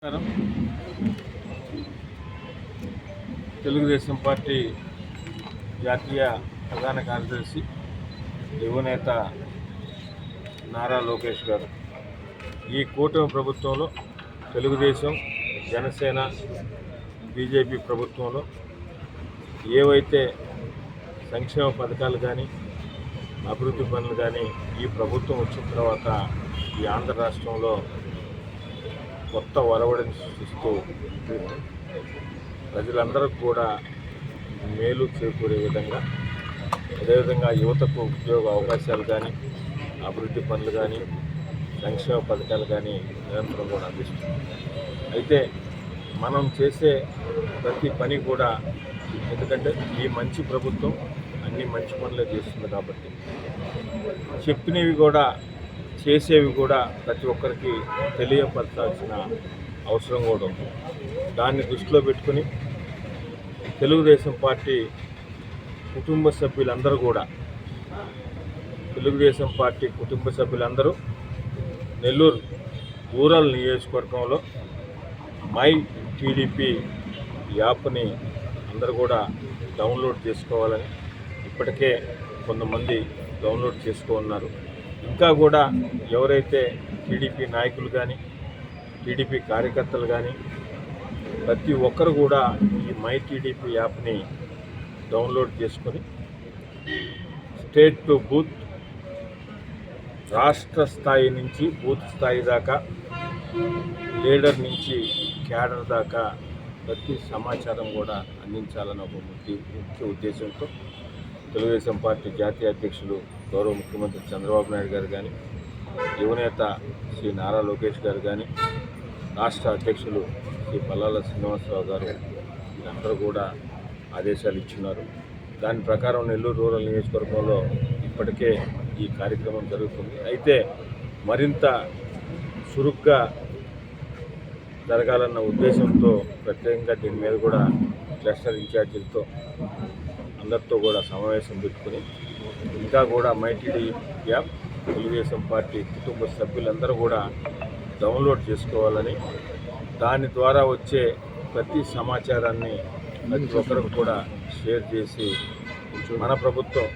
నమస్కారం. తెలుగుదేశం పార్టీ జాతీయ ప్రధాన కార్యదర్శి యువనేత నారా లోకేష్ గారు ఈ కూటమి ప్రభుత్వంలో తెలుగుదేశం, జనసేన, బీజేపీ ప్రభుత్వంలో ఏవైతే సంక్షేమ పథకాలు కానీ అభివృద్ధి పనులు కానీ ఈ ప్రభుత్వం వచ్చిన తర్వాత ఈ ఆంధ్ర రాష్ట్రంలో కొత్త ఒరవడిని సృష్టిస్తూ ప్రజలందరూ కూడా మేలు చేకూరే విధంగా, అదేవిధంగా యువతకు ఉద్యోగ అవకాశాలు కానీ అభివృద్ధి పనులు కానీ సంక్షేమ పథకాలు కానీ నిరంతరం కూడా అందిస్తుంది. అయితే మనం చేసే ప్రతి పని కూడా, ఎందుకంటే ఈ మంచి ప్రభుత్వం అన్ని మంచి పనులే చేస్తుంది కాబట్టి చెప్పినవి కూడా చేసేవి కూడా ప్రతి ఒక్కరికి తెలియపరచాల్సిన అవసరం కూడా ఉంది. దాన్ని దృష్టిలో పెట్టుకుని తెలుగుదేశం పార్టీ కుటుంబ సభ్యులందరూ నెల్లూరు రూరల్ నియోజకవర్గంలో మై టీడీపీ యాప్ని అందరూ కూడా డౌన్లోడ్ చేసుకోవాలని ఇప్పటికే కొంతమంది డౌన్లోడ్ చేసుకున్నారు. ఇంకా కూడా ఎవరైతే టీడీపీ నాయకులు కానీ టీడీపీ కార్యకర్తలు కానీ ప్రతి ఒక్కరు కూడా ఈ మై టీడీపీ యాప్ని డౌన్లోడ్ చేసుకొని స్టేట్ టు బూత్, రాష్ట్ర స్థాయి నుంచి బూత్ స్థాయి దాకా, లీడర్ నుంచి క్యాడర్ దాకా ప్రతి సమాచారం కూడా అందించాలని ఒక ముఖ్య ఉద్దేశంతో తెలుగుదేశం పార్టీ జాతీయ అధ్యక్షులు గౌరవ ముఖ్యమంత్రి చంద్రబాబు నాయుడు గారు కానీ, యువనేత శ్రీ నారా లోకేష్ గారు కానీ, రాష్ట్ర అధ్యక్షులు శ్రీ పల్లాల శ్రీనివాసరావు గారు వీళ్ళందరూ కూడా ఆదేశాలు ఇచ్చున్నారు. దాని ప్రకారం నెల్లూరు రూరల్ నియోజకవర్గంలో ఇప్పటికే ఈ కార్యక్రమం జరుగుతుంది. అయితే మరింత చురుగ్గా జరగాలన్న ఉద్దేశంతో ప్రత్యేకంగా దీని మీద కూడా క్లస్టర్ ఇన్ఛార్జీలతో అందరితో కూడా సమావేశం పెట్టుకుని ఇంకా కూడా మైటీడీ యాప్ తెలుగుదేశం పార్టీ కుటుంబ సభ్యులందరూ కూడా డౌన్లోడ్ చేసుకోవాలని, దాని ద్వారా వచ్చే ప్రతి సమాచారాన్ని ప్రతి ఒక్కరికి కూడా షేర్ చేసి మన ప్రభుత్వం,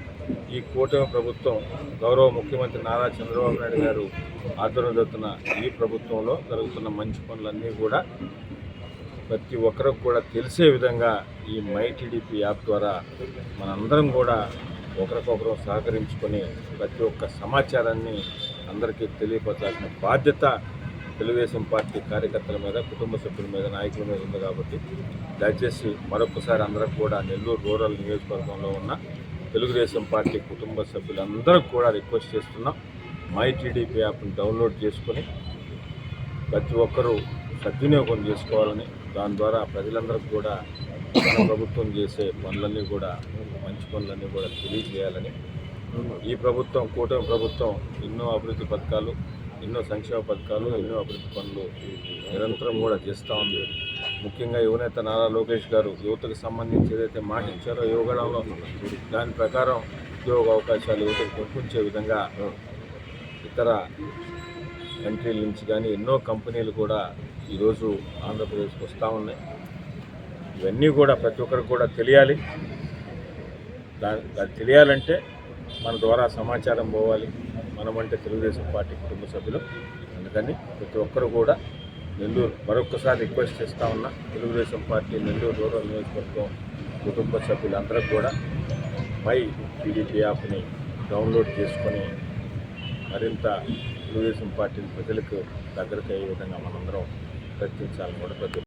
ఈ కూటమి ప్రభుత్వం, గౌరవ ముఖ్యమంత్రి నారా చంద్రబాబు నాయుడు గారు ఆధ్వర్యంలో జరుగుతున్న ఈ ప్రభుత్వంలో జరుగుతున్న మంచి పనులన్నీ కూడా ప్రతి ఒక్కరికి కూడా తెలిసే విధంగా ఈ మై టీడీపీ యాప్ ద్వారా మనందరం కూడా ఒకరికొకరు సహకరించుకొని ప్రతి ఒక్క సమాచారాన్ని అందరికీ తెలియపరచాల్సిన బాధ్యత తెలుగుదేశం పార్టీ కార్యకర్తల మీద, కుటుంబ సభ్యుల మీద, నాయకుల మీద ఉంది. కాబట్టి దయచేసి మరొకసారి అందరికి కూడా నెల్లూరు రూరల్ నియోజకవర్గంలో ఉన్న తెలుగుదేశం పార్టీ కుటుంబ సభ్యులందరికీ కూడా రిక్వెస్ట్ చేస్తున్నాం, మై టీడీపీ యాప్ని డౌన్లోడ్ చేసుకొని ప్రతి ఒక్కరూ సద్వినియోగం చేసుకోవాలని, దాని ద్వారా ప్రజలందరికీ కూడా మన ప్రభుత్వం చేసే పనులన్నీ కూడా మంచి పనులన్నీ కూడా తెలియజేయాలని, ఈ ప్రభుత్వం, కూటమి ప్రభుత్వం ఎన్నో అభివృద్ధి పథకాలు, ఎన్నో సంక్షేమ పథకాలు, ఎన్నో అభివృద్ధి పనులు నిరంతరం కూడా చేస్తూ ఉంది. ముఖ్యంగా యువనేత నారా లోకేష్ గారు యువతకు సంబంధించి ఏదైతే మాట ఇచ్చారో యువగణంలో, దాని ప్రకారం ఉద్యోగ అవకాశాలు యువతకు పెంపొంచే విధంగా ఇతర కంట్రీల నుంచి కానీ ఎన్నో కంపెనీలు కూడా ఈరోజు ఆంధ్రప్రదేశ్కి వస్తూ ఉన్నాయి. ఇవన్నీ కూడా ప్రతి ఒక్కరికి కూడా తెలియాలి. దాన్ని తెలియాలంటే మన ద్వారా సమాచారం పోవాలి. మనమంటే తెలుగుదేశం పార్టీ కుటుంబ సభ్యులు. అందుకని ప్రతి ఒక్కరు కూడా నెల్లూరు, మరొకసారి రిక్వెస్ట్ చేస్తూ ఉన్నా, తెలుగుదేశం పార్టీ నెల్లూరు రూరల్ నియోజకవర్గం కుటుంబ సభ్యులందరూ కూడా మై టీడీపీ యాప్ని డౌన్లోడ్ చేసుకొని మరింత తెలుగుదేశం పార్టీని ప్రజలకు దగ్గరకు అయ్యే విధంగా మనందరం ప్రయత్నించాలని కూడా ప్రతి